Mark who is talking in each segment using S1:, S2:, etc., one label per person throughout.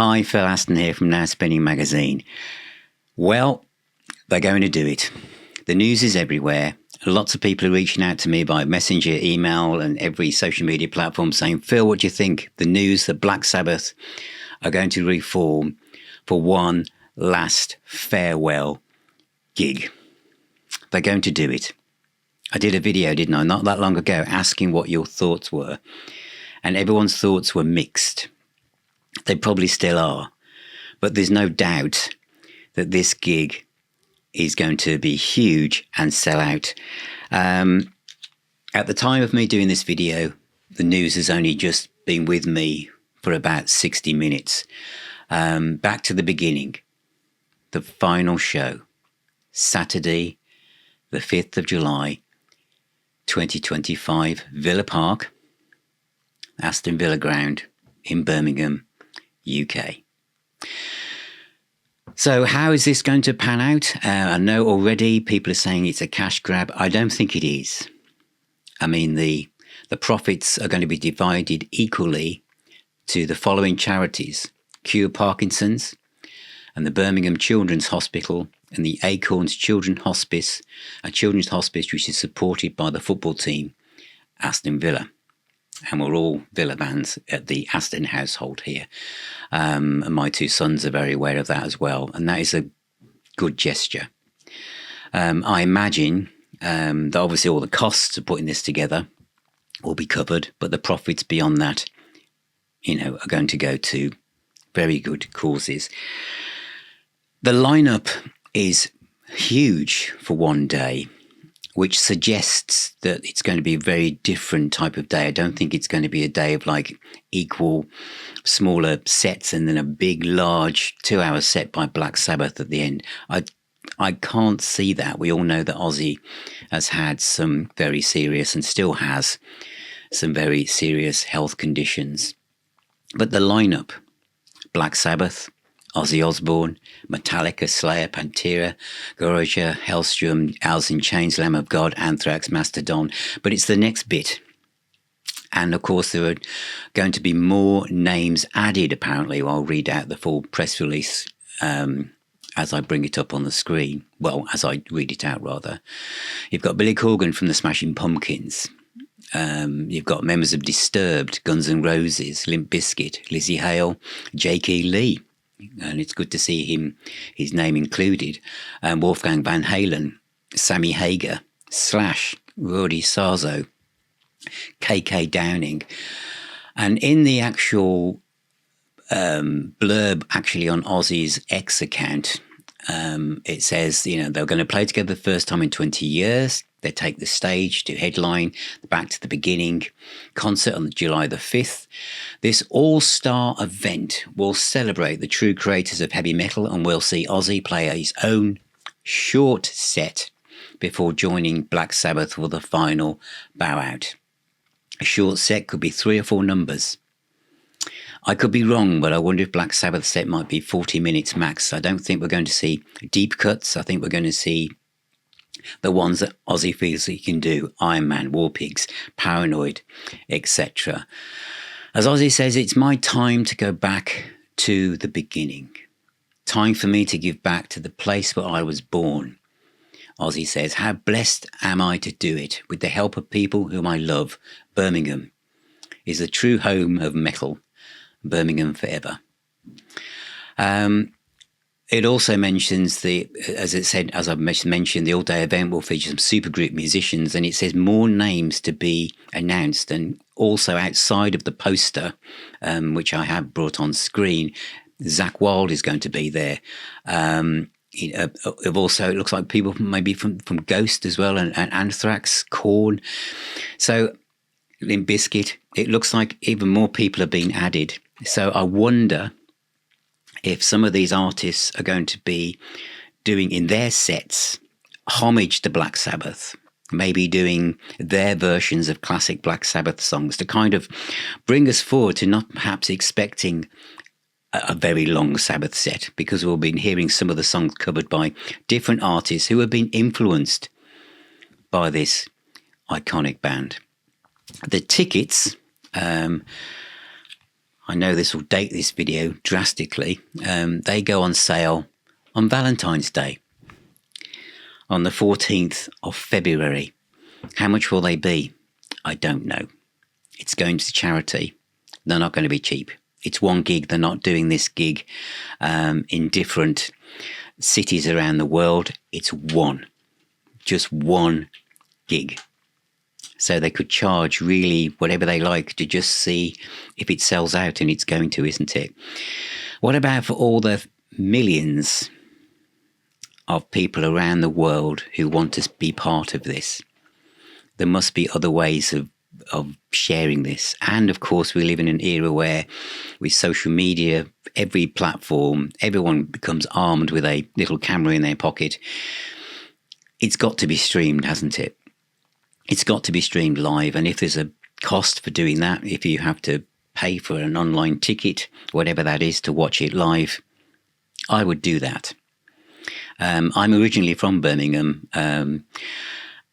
S1: Hi, Phil Aston here from Now Spinning Magazine. Well, they're going to do it. The news is everywhere. Lots of people are reaching out to me by messenger, email and every social media platform saying, Phil, what do you think? The news that Black Sabbath are going to reform for one last farewell gig. They're going to do it. I did a video, didn't I, not that long ago, asking what your thoughts were. And everyone's thoughts were mixed. They probably still are. But there's no doubt that this gig is going to be huge and sell out. At the time of me doing this video, the news has only just been with me for about 60 minutes. Back to the beginning. The final show. Saturday, the 5th of July, 2025, Villa Park, Aston Villa Ground in Birmingham, UK. So how is this going to pan out? I know already people are saying it's a cash grab. I don't think it is. I mean, the profits are going to be divided equally to the following charities: Cure Parkinson's and the Birmingham Children's Hospital and the Acorns Children's Hospice, a children's hospice which is supported by the football team, Aston Villa. And we're all Villa fans at the Aston household here. And my two sons are very aware of that as well. And that is a good gesture. I imagine that obviously all the costs of putting this together will be covered, but the profits beyond that, are going to go to very good causes. The lineup is huge for one day, which suggests that it's going to be a very different type of day. I don't think it's going to be a day of like equal, smaller sets and then a big, large 2-hour set by Black Sabbath at the end. I can't see that. We all know that Ozzy has had some very serious and still has some very serious health conditions. But the lineup, Black Sabbath, Ozzy Osbourne, Metallica, Slayer, Pantera, Goroja, Hellstrom, Alice in Chains, Lamb of God, Anthrax, Mastodon. But it's the next bit. And of course, there are going to be more names added, apparently. I'll read out the full press release as I bring it up on the screen. Well, as I read it out, rather. You've got Billy Corgan from the Smashing Pumpkins. You've got members of Disturbed, Guns N' Roses, Limp Bizkit, Lizzie Hale, J.K. Lee. And it's good to see his name included. Wolfgang Van Halen, Sammy Hagar, Slash, Roddy Sarzo, KK Downing. And in the actual blurb, actually on Ozzy's X account, it says, they're going to play together the first time in 20 years. They take the stage to headline the Back to the Beginning concert on July the 5th. This all-star event will celebrate the true creators of heavy metal, and we'll see Ozzy play his own short set before joining Black Sabbath for the final bow out. A short set could be 3 or 4 numbers. I could be wrong, but I wonder if Black Sabbath's set might be 40 minutes max. I don't think we're going to see deep cuts. I think we're going to see the ones that Ozzy feels he can do: Iron Man, War Pigs, Paranoid, etc. As Ozzy says, it's my time to go back to the beginning. Time for me to give back to the place where I was born. Ozzy says, how blessed am I to do it with the help of people whom I love. Birmingham is the true home of metal. Birmingham forever. It also mentions as I've mentioned, the all-day event will feature some supergroup musicians, and it says more names to be announced. And also outside of the poster, which I have brought on screen, Zakk Wylde is going to be there. Also, it looks like people maybe from Ghost as well, and Anthrax, Korn. So Limp Bizkit, it looks like even more people are being added. So I wonder if some of these artists are going to be doing in their sets homage to Black Sabbath, maybe doing their versions of classic Black Sabbath songs to kind of bring us forward to not perhaps expecting a very long Sabbath set, because we've been hearing some of the songs covered by different artists who have been influenced by this iconic band. The tickets, I know this will date this video drastically. They go on sale on Valentine's Day, on the 14th of February. How much will they be? I don't know. It's going to charity. They're not going to be cheap. It's one gig. They're not doing this gig in different cities around the world. It's just one gig. So they could charge really whatever they like to just see if it sells out, and it's going to, isn't it? What about for all the millions of people around the world who want to be part of this? There must be other ways of sharing this. And of course, we live in an era where with social media, every platform, everyone becomes armed with a little camera in their pocket. It's got to be streamed, hasn't it? It's got to be streamed live. And if there's a cost for doing that, if you have to pay for an online ticket, whatever that is, to watch it live, I would do that. I'm originally from Birmingham and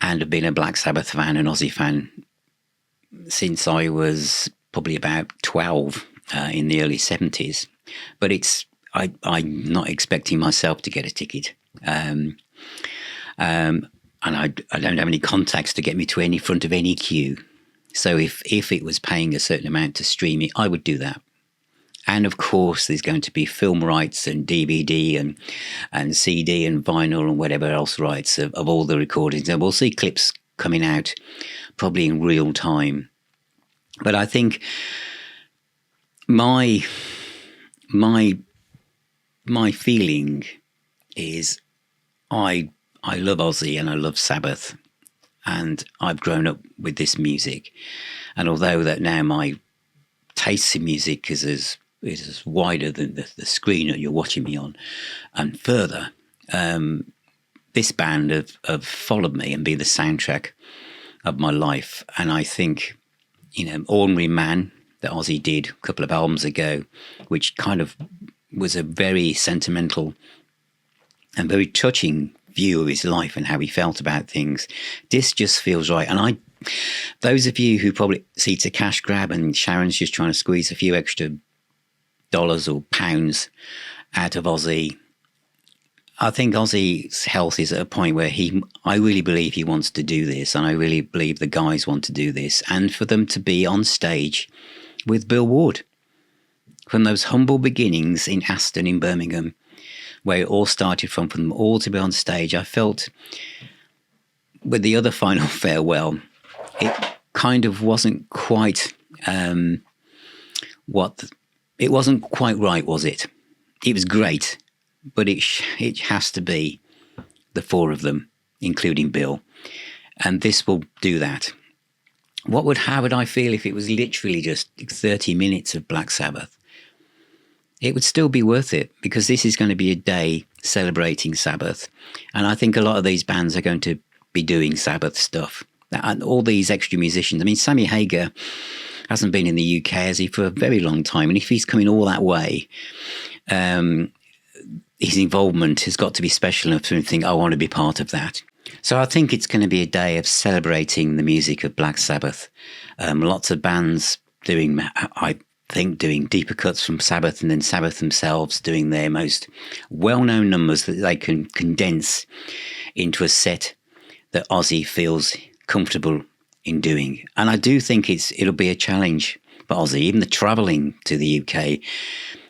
S1: have been a Black Sabbath fan and Ozzy fan since I was probably about 12 in the early 70s. But I'm not expecting myself to get a ticket. And I don't have any contacts to get me to any front of any queue. So if it was paying a certain amount to stream it, I would do that. And of course, there's going to be film rights and DVD and CD and vinyl and whatever else rights of all the recordings. And we'll see clips coming out probably in real time. But I think my feeling is I love Ozzy and I love Sabbath, and I've grown up with this music. And although that now my taste in music is wider than the screen that you're watching me on and further, this band have followed me and been the soundtrack of my life. And I think, Ordinary Man that Ozzy did a couple of albums ago, which kind of was a very sentimental and very touching view of his life and how he felt about things. This just feels right. And those of you who probably see it's a cash grab and Sharon's just trying to squeeze a few extra dollars or pounds out of Ozzy, I think Ozzy's health is at a point where I really believe he wants to do this, and I really believe the guys want to do this, and for them to be on stage with Bill Ward from those humble beginnings in Aston in Birmingham, where it all started from them all to be on stage. I felt with the other final farewell, it kind of wasn't quite it wasn't quite right, was it? It was great, but it has to be the four of them, including Bill, and this will do that. How would I feel if it was literally just 30 minutes of Black Sabbath? It would still be worth it, because this is going to be a day celebrating Sabbath. And I think a lot of these bands are going to be doing Sabbath stuff. And all these extra musicians. I mean, Sammy Hagar hasn't been in the UK, has he, for a very long time. And if he's coming all that way, his involvement has got to be special enough to think, I want to be part of that. So I think it's going to be a day of celebrating the music of Black Sabbath. Lots of bands doing deeper cuts from Sabbath, and then Sabbath themselves doing their most well-known numbers that they can condense into a set that Ozzy feels comfortable in doing. And I do think it'll be a challenge for Ozzy, even the travelling to the UK,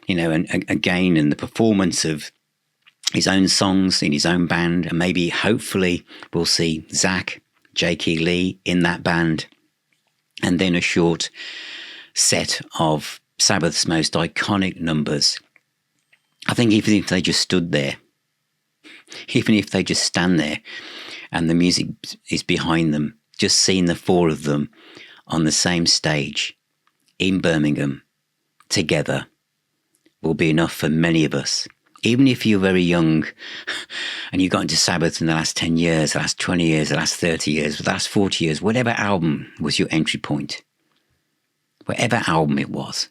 S1: and again, and the performance of his own songs in his own band, and maybe hopefully we'll see Zach, J.K. Lee in that band, and then a short set of Sabbath's most iconic numbers. I think even if they just stood there, even if they just stand there and the music is behind them, just seeing the four of them on the same stage in Birmingham together will be enough for many of us. Even if you're very young and you got into Sabbath in the last 10 years, the last 20 years, the last 30 years, the last 40 years, whatever album was your entry point, whatever album it was,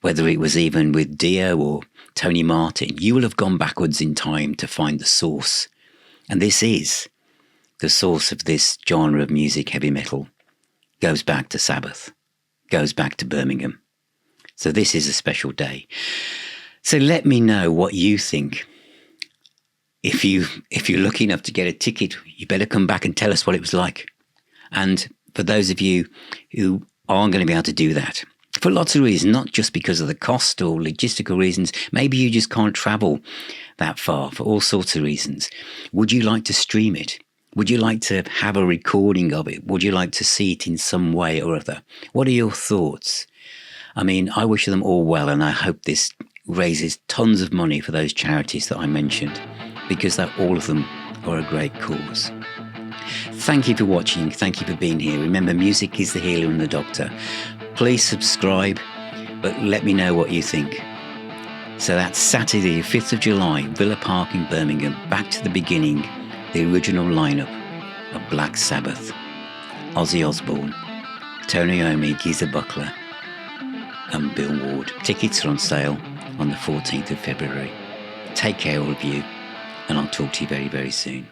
S1: whether it was even with Dio or Tony Martin, you will have gone backwards in time to find the source. And this is the source of this genre of music, heavy metal, goes back to Sabbath, goes back to Birmingham. So this is a special day. So let me know what you think. If you're lucky enough to get a ticket, you better come back and tell us what it was like. And for those of you who aren't going to be able to do that, for lots of reasons, not just because of the cost or logistical reasons, maybe you just can't travel that far for all sorts of reasons. Would you like to stream it? Would you like to have a recording of it? Would you like to see it in some way or other? What are your thoughts? I mean, I wish them all well, and I hope this raises tons of money for those charities that I mentioned, because all of them are a great cause. Thank you for watching. Thank you for being here. Remember, music is the healer and the doctor. Please subscribe, but let me know what you think. So that's Saturday, 5th of July, Villa Park in Birmingham. Back to the beginning, the original lineup of Black Sabbath. Ozzy Osbourne, Tony Iommi, Butler, and Bill Ward. Tickets are on sale on the 14th of February. Take care, all of you, and I'll talk to you very, very soon.